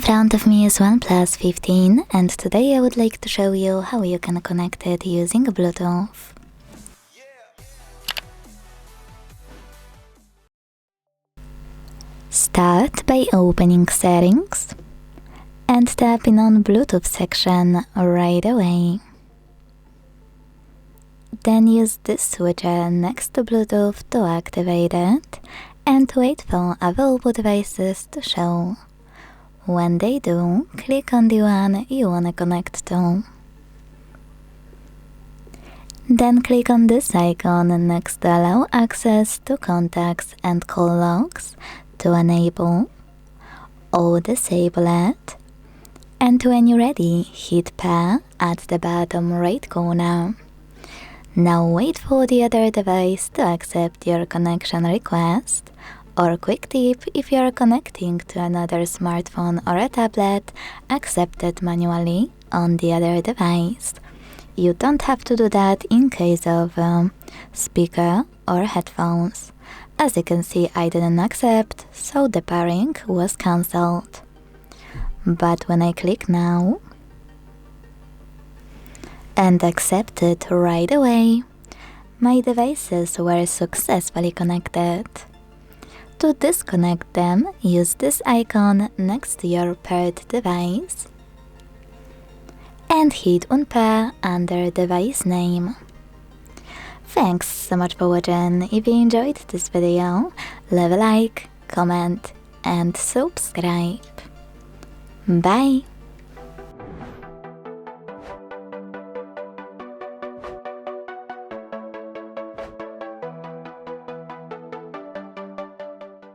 front of me is OnePlus 15 and today I would like to show you how you can connect it using Bluetooth. Start by opening Settings and tapping on Bluetooth section right away. Then use this switcher next to Bluetooth to activate it and wait for available devices to show. When they do, click on the one you wanna connect to. Then click on this icon next to allow access to contacts and call logs to enable or disable it. And when you're ready, hit pair at the bottom right corner. Now wait for the other device to accept your connection request. Or quick tip, if you are connecting to another smartphone or a tablet, accept it manually on the other device. You don't have to do that in case of speaker or headphones. As you can see, I didn't accept, so the pairing was cancelled. But when I click now and accept it right away, my devices were successfully connected. To disconnect them, use this icon next to your paired device and hit Unpair under device name. Thanks so much for watching. If you enjoyed this video, leave a like, comment and subscribe. Bye!